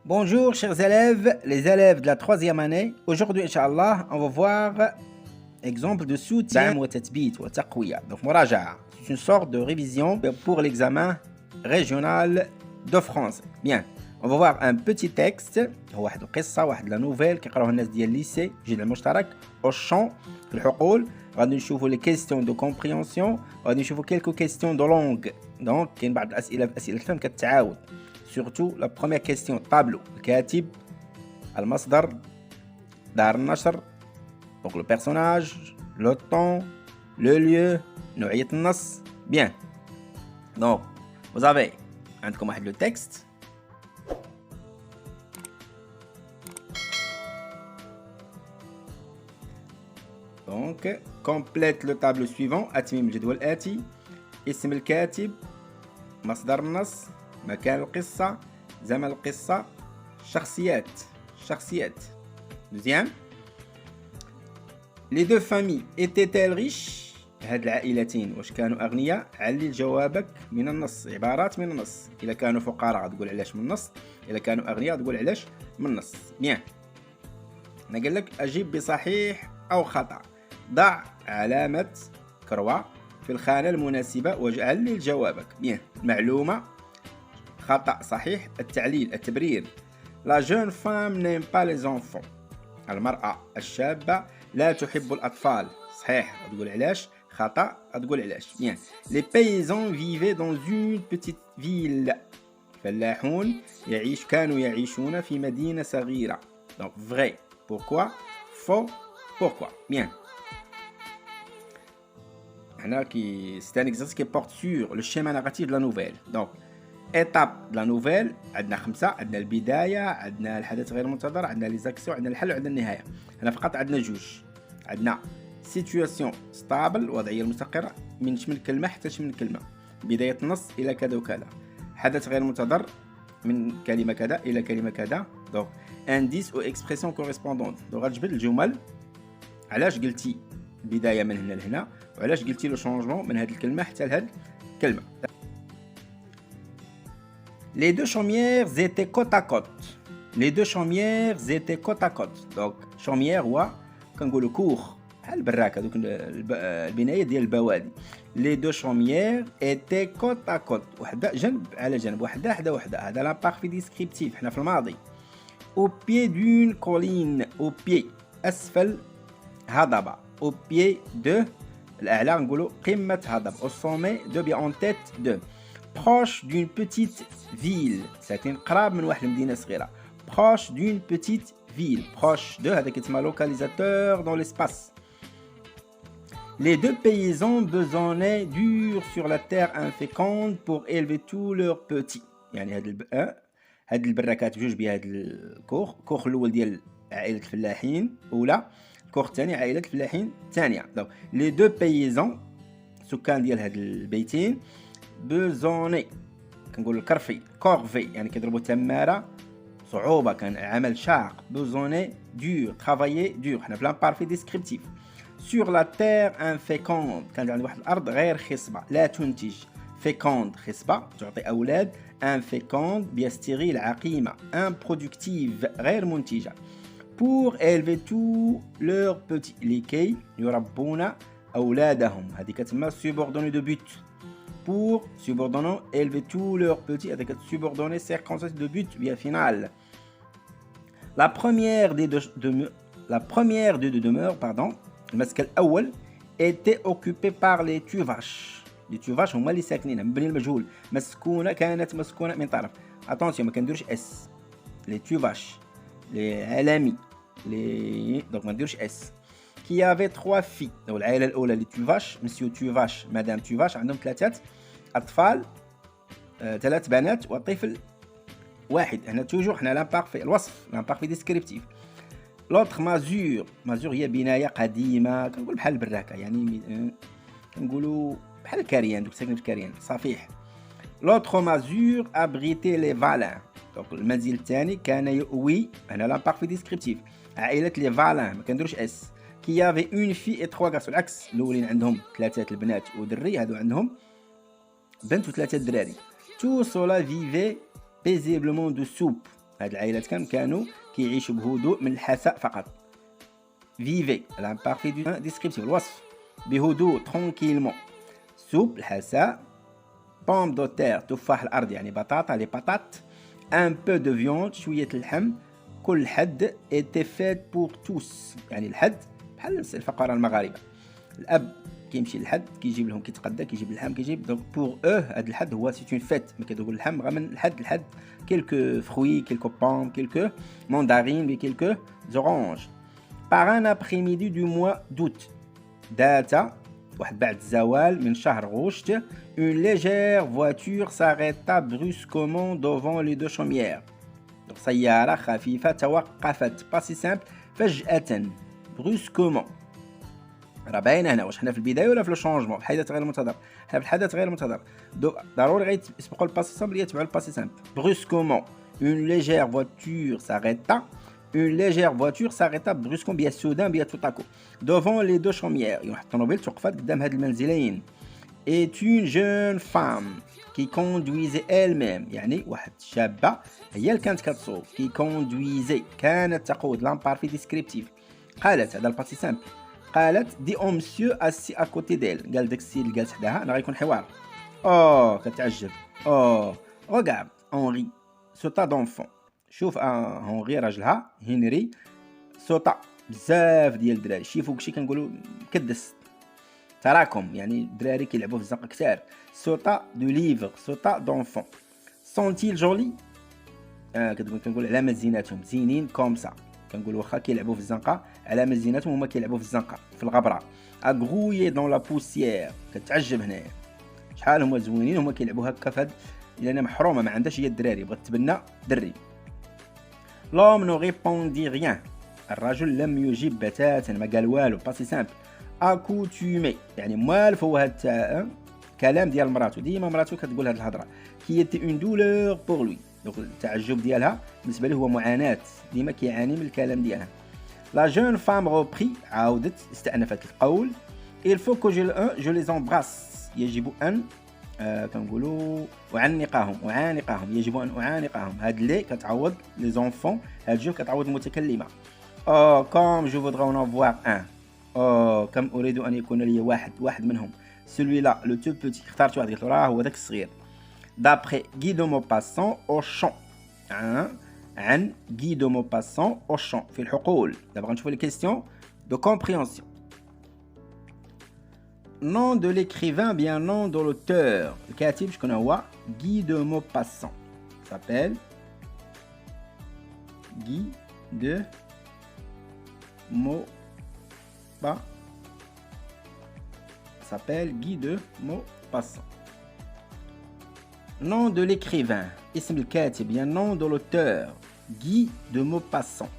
Bonjour chers élèves, les élèves de la troisième année. Aujourd'hui, Inch'Allah, on va voir exemple de soutien wa tatbit wa taqwiya. Donc, muraja'a. C'est une sorte de révision pour l'examen régional de France. Bien, on va voir un petit texte. هو واحد القصة واحد لا نوفيل كيقراوها الناس ديال الليسي جيل المشترك والشون في الحقول. غادي نشوفوا لي كيستيون دو كومبريهنسيون، غادي نشوفوا كيلكو كيستيون دو لونغ. دونك كاين بعض الأسئلة في أسئلة الفهم كتعاود. Surtout la première question, tableau. الكاتب، المصدر، دار النشر، donc le personnage, le temps, le lieu, نوعية النص. Bien. Donc, vous avez عندكم واحد le texte. Donc, complète le tableau suivant. أتمم الجدول الآتي. اسم الكاتب، مصدر النص، مكان القصة، زمن القصة، شخصيات. Deuxième. Les deux familles étaient-elles riches؟ هاد العائلتين واش كانوا أغنياء؟ علل جوابك من النص، عبارات من النص. إذا كانوا فقراء تقول علاش من النص، إذا كانوا أغنياء تقول علاش من النص. Bien. أنا قال لك أجيب بصحيح أو خطأ. ضع علامة كروة في الخانة المناسبة وعلل جوابك. Bien. معلومة، خطأ صحيح، التعليل التبرير. La jeune femme n'aime pas les enfants. المرأة الشابة لا تحب الأطفال. صحيح، تقول علاش. خطأ، تقول علاش. Bien. Les paysans vivaient dans une petite ville. فلاحون كانوا يعيشون في مدينة صغيرة. Donc vrai. Pourquoi? Faux. Pourquoi? Bien. C'est un exercice qui porte sur le schéma narratif de la nouvelle. Donc étape de la nouvelle عندنا 5. عندنا البداية، عندنا الحدث غير المنتظر، عندنا لي زاكسيون، عندنا الحل وعندنا النهاية. هنا فقط عندنا جوج. عندنا سيتوياسيون ستابل، وضعية مستقرة، من شمن كلمة حتى شمن كلمة. بداية النص إلى كذا وكذا. حدث غير منتظر من كلمة كذا إلى كلمة كذا. دونك indice ou expression correspondante. دونك غتجبد الجمل. علاش قلتي بداية من هنا لهنا، وعلاش قلتي لو شونجمون من هذه الكلمة حتى لهذه الكلمة. Les deux chaumières étaient côte à côte. Les deux chaumières étaient côte à côte. Donc chaumière هو كنقولوا كوخ بحال البراكه، دوك البنايه ديال البوادي. Les deux chaumières étaient côte à côte. وحده جنب على جنب، وحده حدا وحده. هذا لامبارفي ديسكريبتيف، حنا في الماضي. Au pied d'une colline. Au pied أسفل هضبة. Au pied de الأعلى نقولوا قمة هضبة. Au sommet de bien en tête de. Proche d'une petite ville. ساكنين قراب من واحد المدينة صغيرة. Proche d'une petite ville. Proche de هذا كيتسمى localisateur dans l'espace. Les deux paysans besognaient dur sur la terre inféconde pour élever tous leurs petits. يعني هاد البراكات بجوج بهاد الكوخ الأول ديال عائلة الفلاحين أولى، الكوخ الثاني عائلة الفلاحين الثانية. Donc les deux paysans سكان ديال هاد البيتين بزوني كنقول الكرفي كورفي، يعني كيضربوا تماره صعوبه، كان عمل شاق. بزوني دور ترافايي دور، حنا في لامبارفي ديسكريبتيف. سور لا تير انفيكوند، كانت عند واحد الارض غير خصبه لا تنتج. فيكوند خصبه تعطي اولاد، انفيكوند بيستغل عقيمه، امبرودكتيف غير منتجه. بور élever tous leurs petits، لكي يربون اولادهم. هذه كتسمى سوبوردوني دو بوت. Pour subordonnant élever tous leurs petits avec subordonner circonstance de but bien final. La première des deux demeures, pardon, المسكن الأول était occupée par les tuvaches. Les tuvaches هما اللي ساكنين، مبني المجهول. مسكونة، كانت مسكونة من طرف. attention ما كنديروش اس. les tuvaches les عالمي donc ما نديروش اس. qui avait 3 filles. Donc العائلة الأولى les tuvaches، monsieur tuvache madame tuvache عندهم 3 أطفال، 3 بنات وطفل واحد. هنا توجور حنا لامبارفي الوصف، لامبارفي ديسكريبتيف. لوطخ مازور هي بناية قديمة، كنقول بحال البراكة، يعني كنقولوا بحال الكاريان، دوك ساكنين في الكاريان صفيح. لوطخ مازور ابريتي لي فالان. دونك المنزل الثاني كان يؤوي، هنا لامبارفي ديسكريبتيف، عائلة لي فالان ما كنديروش اس. كي يافي اون في اي 3 غارسون، العكس الاولين عندهم 3 البنات ودري، هادو عندهم بنت و3 الدراري. Tout cela vivait paisiblement de soupe. هاد العائلات كانوا كيعيشوا بهدوء من الحساء فقط. فيفي الامبارفي دو ديسكريبتيف الوصف بهدوء ترونكيلمون. سوب الحساء. بوم دو تير تفاح الارض يعني بطاطا لي بطاط. ان بو دو فيوند شويه اللحم. كل حد ايتي فيت بور توس يعني الحد بحال الفقراء المغاربه. الاب كيمشي للحد كيجيب لهم كيتقدى كيجيب اللحم كيجيب دونك بور هاد الحد هو سي اون فيت ملي كتقول اللحم غا من الحد لحد كيلكو فروي كيلكو بوم كيلكو ماندارين بي كيلكو زورانج. par un après-midi du mois d'août داتا واحد بعد الزوال من شهر غشت une légère voiture s'arrêta brusquement devant les deux chaumières. donc سيارة خفيفة توقفت باسي سامبل فجأة brusquement. راه باينه هنا واش حنا في البدايه ولا في لو شونجمون في الحدث غير المنتظر. حنا في الحدث غير المنتظر ضروري غيسبقوا الباسي سامبل يتبعوا الباسي سامبل. brusquement une légère voiture s'arrêta. une légère voiture s'arrêta brusquement بيا سودان بيا توتاكو devant les deux chaumières. واحد الطوموبيل توقفت قدام هاد المنزلين. et une jeune femme qui conduisait elle-même يعني واحد شابه هي اللي كانت كتسوق qui conduisait كانت تقود لامبارفي ديسكريبتيف. قالت هذا الباسي سامبل قالت دي او مسيو اسي ا كوتي ديل. قال داك السيد اللي جالس حداها انا غيكون حوار. كتعجب. regarde هنري سوتا دونفون. شوف هنري راجلها هنري سوتا بزاف ديال الدراري شي فوق شي كنقولوا مكدس تراكم يعني الدراري كيلعبوا في الزنقه كثار. سوتا دو ليفر سوتا دونفون سونتيل جولي. كنقول على مزيناتهم زينين كومسا. كنقول واخا كيلعبوا في الزنقه على مزيناتهم هما كيلعبوا في الزنقه في الغبره. اغرويي دون لا بوسيير. كتعجب هنايا شحال هما زوينين هما كيلعبوا هكا في هاد لان محرومه ما عندهاش هي الدراري بغات تبنى دري. لوم نو ريبوندي ريان. الرجل لم يجيب بتاتا ما قال والو باسي سامبل. اكوتومي يعني موالف هو هاد كلام ديال مراتو ديما مراتو كتقول هاد الهضره هي تي اون دولور بور لوي. دونك التعجب ديالها بالنسبه له هو معاناه ديما كيعاني من الكلام ديالها. لا جون فام روبري عاودت استأنفت القول. il faut que je les embrasse يجب ان كنقولوا اعانقهم يجب ان اعانقهم. هاد لي كتعوض لي زونفون هاد جو كتعوض المتكلمه. كوم جو فودرا en avoir un. كم اريد ان يكون لي واحد منهم. celui là le tout petit اخترت واحد قلت له راه هو داك الصغير. d'après Guy de Maupassant au champ. عن Guy de Maupassant au champ في الحقول. دابا غنشوفوا لي كيستيون دو كومبريهنسيون. nom de l'écrivain bien nom de l'auteur. الكاتب شكون هو؟ Guy de Maupassant. s'appelle Guy de Maupassant. nom de l'écrivain اسم الكاتب يا nom de l'auteur Guy de Maupassant.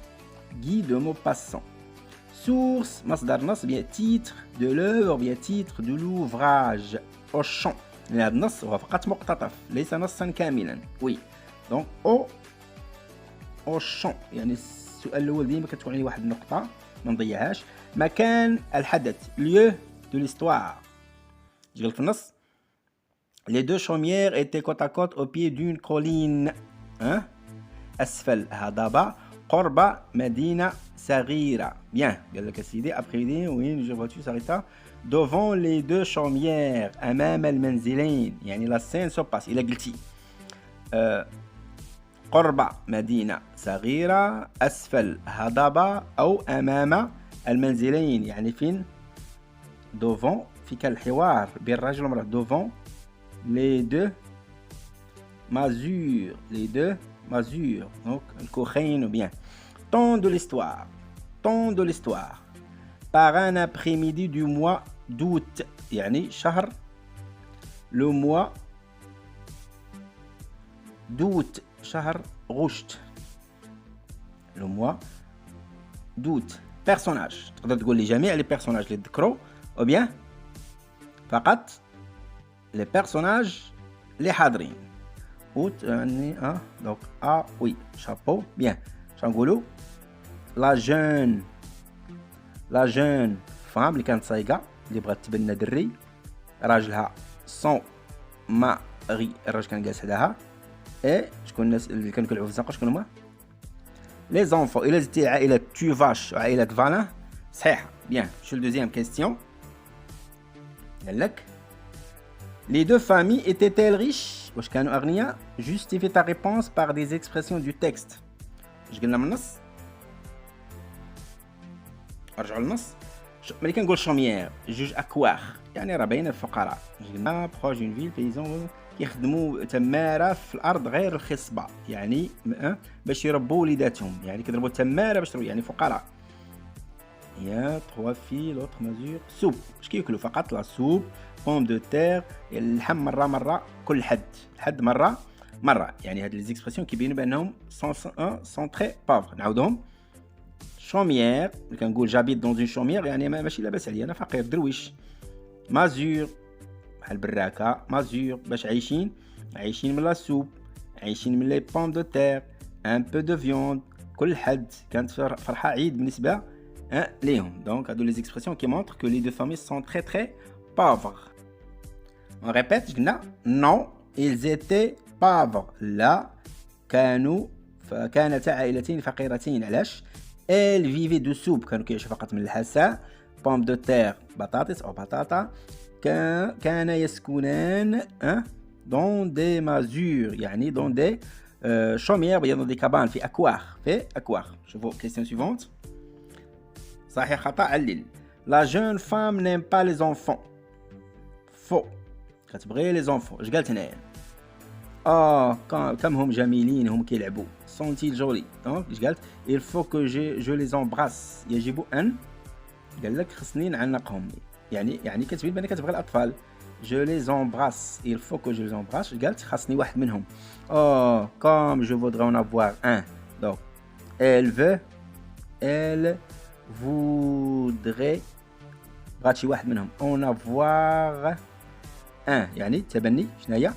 source مصدر نص bien titre de l'œuvre bien titre de l'ouvrage au champ. هذا النص هو فقط مقتطف ليس نصا كاملا. وي دونك au champ يعني السؤال الاول ديما كتكون عليه واحد النقطه ما نضيعهاش. مكان الحدث lieu de l'histoire. جيت في النص les deux chaumières étaient côte à côte au pied d'une colline. أسفل هضبة قرب مدينة صغيرة. bien قال لك سيدي après-midi وين جو voiture s'arrêta devant les deux chaumières أمام المنزلين يعني la scène se passe. إلا قلتي قرب مدينة صغيرة أسفل هضبة أو أمام المنزلين يعني فين devant في كالحوار بين الرجل والمرأة devant les deux masures donc الكوخين ou bien temps de l'histoire par un après-midi du mois d'août يعني شهر le mois d'août شهر غشت le mois d'août. personnage تقدر تقول لي جميع لي بيرسوناج اللي ذكروا ou bien فقط لي بيرسوناج اللي حاضرين. اوت يعني دونك وي شابو بيان. شنقولوا لا جون فام اللي كانت صايقه اللي بغات تبنى دري راجلها سون ماري الراجل كان جالس حداها. شكون الناس اللي كانوا كيلعبوا في الزنقه شكون هما؟ Les enfants. إلا زدتي عائلة tu vache وعائلة فالان صحيحة. Bien. شو الدوزيام كيستيون؟ قال لك les deux familles étaient-elles riches؟ واش كانوا أغنياء؟ Justifie ta réponse par des expressions du texte. اش قلنا من النص؟ ارجعوا للنص. ملي كنقول شوميير جوج اكواخ يعني راه باينه الفقراء. قلنا بروج اون فيل بيزون كيخدموا تماره في الارض غير الخصبه يعني باش يربوا وليداتهم يعني كيضربوا تماره باش يعني فقراء. يا 3 في لوطر مازور سوب اش كياكلوا فقط لا سوب بوم دو تير اللحم مره كل حد مره يعني هاد لي زيكسبرسيون كيبينوا بانهم سون تري بافر. نعاودهم شوميير ملي كنقول جابيت دون اون شوميير يعني ماشي لاباس عليا انا فقير درويش. مازور بحال براكه مازور باش عايشين من لا سوب عايشين من لي بوم دو تير ان بو دو فيوند كل حد كانت فرحه عيد بالنسبه ليهم. دونك هادو لي زيكسبرسيون كي مونطر كو لي دو فامي سون تري بافر. On répète قلنا non ils étaient pauvres لا كانتا عائلتين فقيرتين. علاش؟ elles vivaient de soupe كانوا كيعيشوا فقط من الحساء. بوم دو تير بطاطس او بطاطا. كان يسكنان دون دي مازور يعني دون دي شوميير دون دي كابان في اكواخ. شوفوا كيستيون سيفونت صحيح خطا علل. لا جون فام نيم با لي زونفون فو كتبغي لي زونفون. اش قالت هنايا؟ كم هم جميلين هم كيلعبوا سونتيل جولي. دونك اش قالت؟ il faut que je les embrasse يجب ان قال لك خصني نعنقهم يعني كتبين بان كتبغي الاطفال. je les embrasse il faut que je les embrasse قالت خصني واحد منهم. comme je voudrais en avoir un. donc elle voudrait بغات شي واحد منهم en avoir un يعني تبني. شناهي؟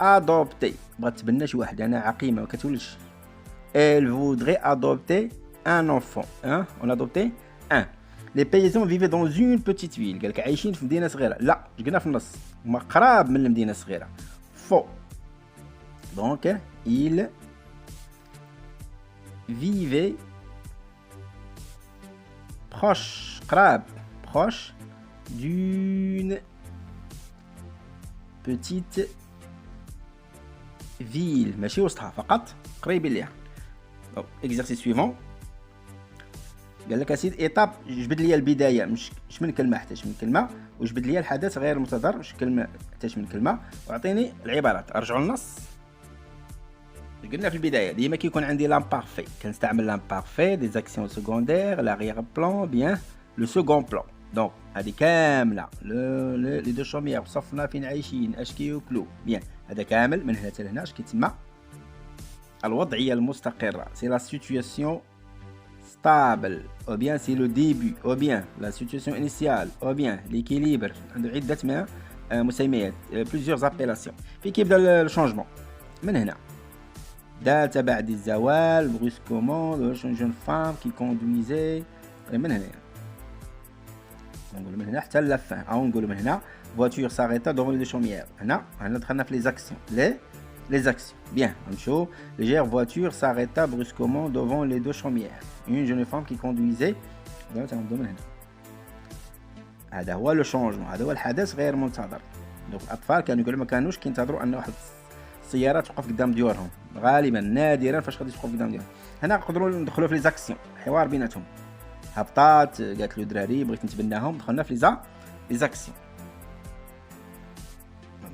adopter بغات تبنى شي واحد يعني عقيمه ما كتولدش. elle voudrait adopter un enfant. on adoptait un. les paysans vivaient dans une petite ville. قالك عايشين في مدينه صغيره. لا قلنا في النص هما قراب من المدينه الصغيره. faux. donc il vivait proche d'une petite ville ماشي وسطها فقط قريبين ليها. اكزرسيس سويفون قال لك اسيد ايطاب جبد لي البدايه مش من كلمه حتى من كلمه وجبد لي الحدث غير المنتظر مش كلمه حتى من كلمه واعطيني العبارات. ارجعوا للنص. قلنا في البدايه ديما كيكون عندي لامبارفي كنستعمل لامبارفي دي زاكسيون سكوندير لاغيير بلان بيان لو سكون بلان. دونك هذه كامله لي دو شوميير وصفنا فين عايشين اش كياكلوا بيان. هذا كامل من هنا حتى لهنا اش كيتسمى الوضعيه المستقره. سي لا سيتوياسيون stable ou bien c'est le début ou bien la situation initiale ou bien l'équilibre. عنده عدة مسميات plusieurs appellations. في كيبدا الشونجمون من هنا دات بعد الزوال brusquement de jeune femme qui conduisait من هنا نقول من هنا حتى لفين او نقول من هنا voiture s'arrêta devant les deux chaumières. هنا دخلنا في les actions les actions. Bien, نمشيو légère voiture s'arrêta brusquement devant les deux chaumières. une jeune femme qui conduisait. تنبداو من هنا. هذا هو لو شونجمون هذا هو الحدث غير منتظر. دونك الاطفال كانوا يقولوا ما كانوش كينتظروا ان واحد السياره توقف قدام ديورهم غالبا نادرا فاش غادي توقف قدام ديورهم. هنا نقدروا ندخلوا في لي زاكسيون حوار بيناتهم. هبطات قالت له دراري بغيت نتبناهم دخلنا في لي زاكسيون.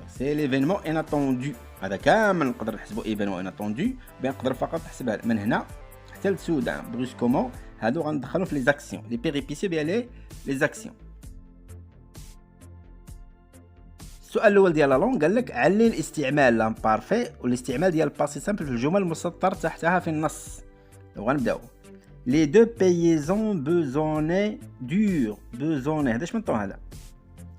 سي ليفينمون اناتوندو. هذا كامل نقدر نحسبوا ايفينمون اناتوندو بين نقدر فقط نحسبها من هنا حتى للسودان برusquement. هادو غندخلوا في لي زاكسيون لي بيريبيسي ديال لي زاكسيون. السؤال الاول ديال لا لونغ قال لك علل الاستعمال لامبارفي والاستعمال ديال الباسي سامبل في الجمل المسطر تحتها في النص. غنبداو لي دو بيزون بوزوني دور بوزوني. هذا اش من طون هذا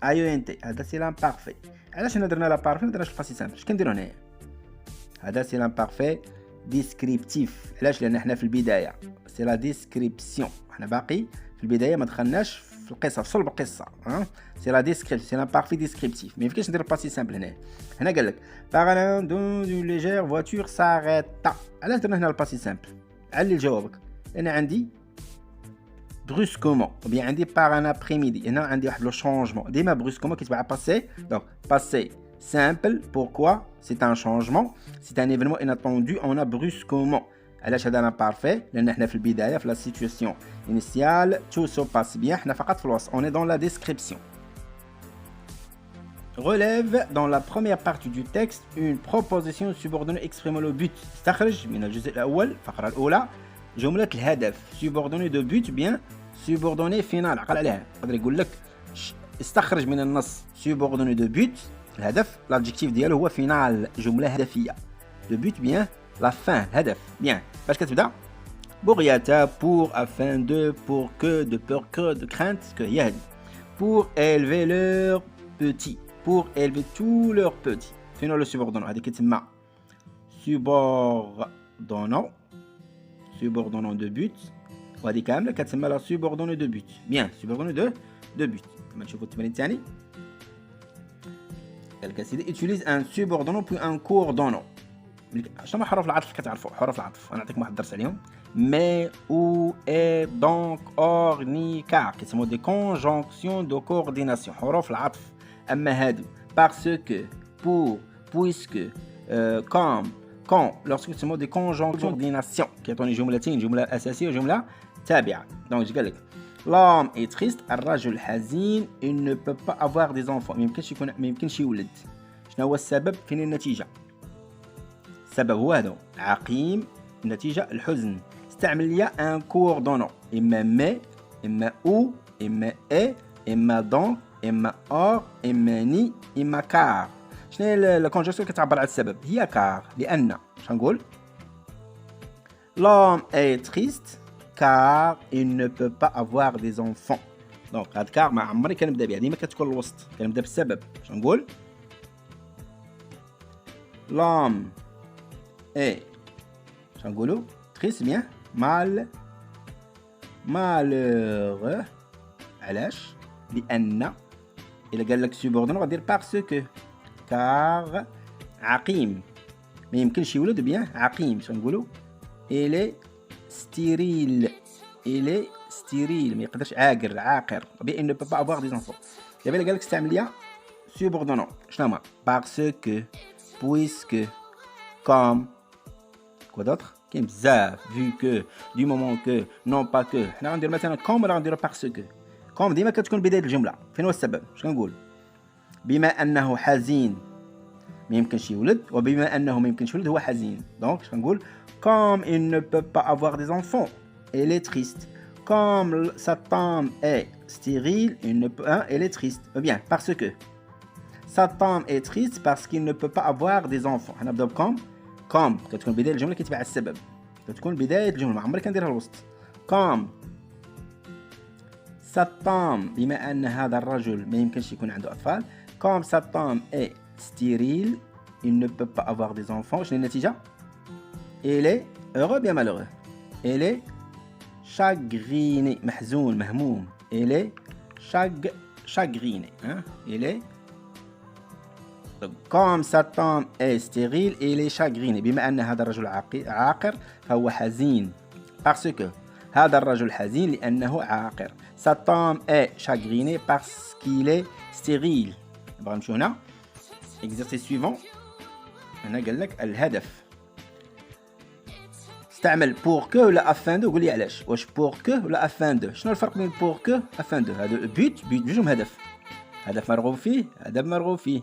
ايو ان تي. هذا سي لامبارفي. علاش هنا درنا لامبارفي ما درناش الباسي سامبل؟ اش كنديرو هنايا؟ هذا سي لامبارفي ديسكريبتيف. علاش؟ لان حنا في البدايه سي لا ديسكريبسيون. حنا باقي في البدايه ما دخلناش في القصه في صلب القصه. سي لا ديسكريبسيون سي لامبارفي ديسكريبتيف. ما يمكنش ندير الباسي سامبل هنا. قال لك بارلون دون اون ليجير فواتور ساريتا. علاش درنا هنا الباسي سامبل؟ علل جوابك. انا عندي brusquement ou bien عندي par un après-midi. هنا عندي واحد لو changement. ديما brusquement كيتبع passé. Donc passé simple. Pourquoi? C'est un changement. C'est un événement inattendu. On a brusquement. علاش هذا انا parfait؟ لان احنا في البدايه في la situation initiale tout se passe bien. احنا فقط في الوصف. On est dans la description. Relève dans la première partie du texte une proposition subordonnée exprimant le but. استخرج من الجزء الأول الفقرة الأولى جملة الهدف subordonnée de but bien subordonnée final. عقل عليها. يقدر يقول لك استخرج من النص subordonnée de but الهدف l'adjectif ديالو هو final جملة هدفية. de but bien la fin الهدف bien. باش كتبدا بغيتا pour afin de pour que de peur que de crainte que هي هذه pour élever leurs petits pour élever tous leurs petits. فين هو لو سوبوردونون؟ هذه كتسمى subordonnant de but وهذه كامله كتسمى لا subordonnée de but. bien subordonnée de but. كما نشوفوا التمرين الثاني قال لك سيدي utilise un subordonnant puis un coordonnant. شنو حروف العطف؟ كتعرفوا حروف العطف انا نعطيكم واحد الدرس عليهم. mais ou et donc or ni car كيسموا دي conjonctions de coordination. حروف العطف. أما هادو parce que pour puisque comme quand lorsque تسموا des conjonctions de coordination كيعطوني جملتين جملة أساسية وجملة تابعة. donc قال لك l'homme est triste الرجل حزين il ne peut pas avoir des enfants ما يمكنش يولد. شنو هو السبب؟ فين النتيجة؟ السبب هو هذا عقيم النتيجة الحزن. استعمل لي ان coordonnant إما مي إما او إما اي إما donc إما or إما ني إما كار. شنو هي الكونجكسيون كتعبر على السبب؟ هي كار لأن شنو نقول؟ l'homme est triste car il ne peut pas avoir des enfants. دونك هاد كار ما عمري كنبدا بها ديما كتكون الوسط كنبدا بالسبب. شنو نقول؟ l'homme est شنو نقولوا؟ triste bien malheureux. علاش؟ لأن إلا قال لك سوبوردونون غادير باسكو كار عقيم ما يمكنش يولد بيان عقيم. شنو نقولوا؟ إلي ستيريل ما يقدرش عاقر بيان نو با افوار دي زونفون. دابا إلا قال لك استعمل ليا سوبوردونون شنو هما؟ باسكو بويسكو كوم كوا دوطخ كاين بزاف فيو كو دو مومون كو نون با كو. حنا غندير مثلا كوم ولا غنديرو باسكو. كوم ديما كتكون بداية الجملة. فين هو السبب؟ شنو نقول؟ بما أنه حزين ما يمكنش يولد وبما أنه ما يمكنش يولد هو حزين. دونك شنو نقول؟ comme il ne peut pas avoir des enfants elle est triste. comme sa femme est stérile elle est triste. bien parce que sa femme est triste parce qu'il ne peut pas avoir des enfants. حنا نبداو comme كتكون بداية الجملة كيتبع السبب. كتكون بداية الجملة ما عمري كنديرها الوسط. comme sa femme بما أن هذا الرجل ما يمكنش يكون عنده أطفال. comme sa femme est stérile il ne peut pas avoir des enfants. شنو النتيجة؟ il est heureux bien malheureux. il est chagriné محزون مهموم. il est chagriné il est comme sa femme est stérile il est chagriné بما أن هذا الرجل عاقر فهو حزين. parce que هذا الرجل حزين لأنه عاقر. sa femme est chagrinée parce qu'il est stérile. نبغى نمشيو هنا exercice suivant. هنا قال لك الهدف استعمل pour que ولا afin de. قول لي علاش واش pour que ولا afin de. شنو الفرق بين pour que afin de؟ هذا بيت بجوجهم هدف مرغوب فيه هدف مرغوب فيه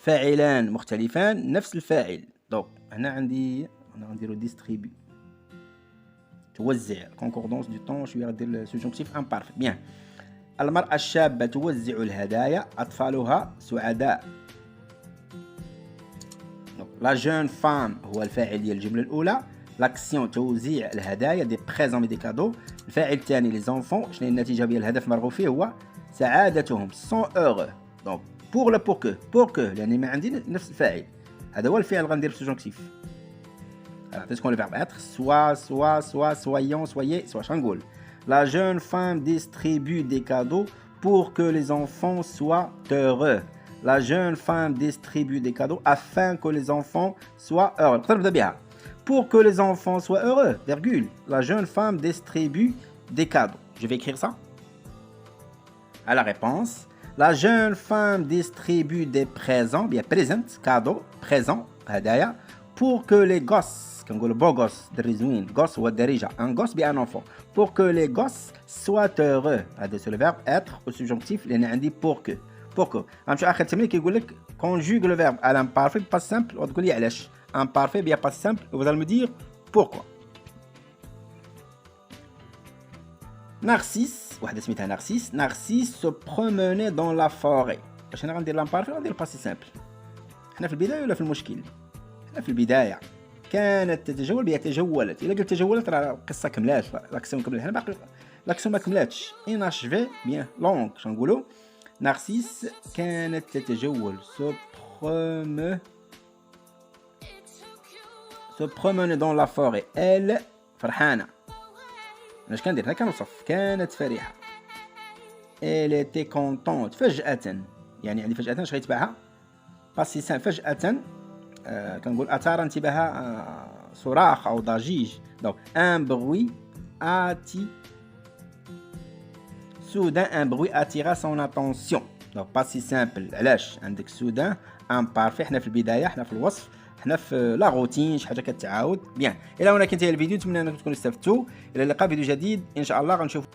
فاعلان مختلفان نفس الفاعل. دونك هنا غنديرو ديستريبي توزع concordance du temps. شويه غدير سوجونكتيف امبارفي. بيان المرأة الشابة توزع الهدايا أطفالها سعداء. لا جون فام هو الفاعل ديال الجملة الأولى. لاكسيون توزيع الهدايا دي بريزون دي كادو. الفاعل الثاني لي زونفون. شنو هي النتيجة ديال الهدف مرغوب فيه؟ هو سعادتهم سون heureux. دونك بور لا بور كو لأني ما عندي نفس الفاعل. هذا هو الفعل غندير سوجونكتيف. عطيتكم لي فيرب اتر سوا soyons soyez سوا. شنو نقول؟ La jeune femme distribue des cadeaux pour que les enfants soient heureux. La jeune femme distribue des cadeaux afin que les enfants soient heureux. نقدر نبدا بها pour que les enfants soient heureux, virgule, la jeune femme distribue des cadeaux. Je vais écrire ça. À la réponse, la jeune femme distribue des présents, bien présent, cadeaux, présents, هدايا, pour que les gosses, كنقولوا beau gosse, دريزوين, gosse هو الدارجة, un gosse bien un enfant, pour que les gosses soient heureux. هذا c'est le verbe être au subjonctif لأن عندي pour que. Pour que. غنمشي آخر تمرين كيقول لك conjugue le verbe à l'imparfait pas simple وتقول لي علاش. Imparfait bien pas simple, vous allez me dire pourquoi. Narcisse, واحدة سميتها Narcisse, Narcisse se promenait dans la forêt. باش انا غندير l'imparfait وغندير passé simple. حنا في البداية ولا في المشكل؟ حنا في البداية. كانت تتجول بها تجولت. إلا قلت تجولت راه القصة كملات، لاكسيون كملت. حنا باقي لاكسيون ما كملاتش. inachevé bien longue شنو نقولوا؟ Narcisse كانت تتجول se promenait dans la forêt. Elle فرحانة. اش كندير؟ هنا كنوصف. كانت فرحة. Elle était contente. فجأة. يعني عندي فجأة اش غيتبعها؟ باسي سان فجأة كنقول أثار انتباهها صراخ أو ضجيج. دونك un bruit soudain un bruit attira son attention. دونك باسي سامبل. علاش؟ عندك soudain imparfait. حنا في البداية، حنا في الوصف، حنا في لا روتين، شي حاجة كتعاود. بيان، إلى هنا كنتهي الفيديو. نتمنى أنكم تكونوا استفدتوا. إلى اللقاء فيديو جديد إن شاء الله. غنشوف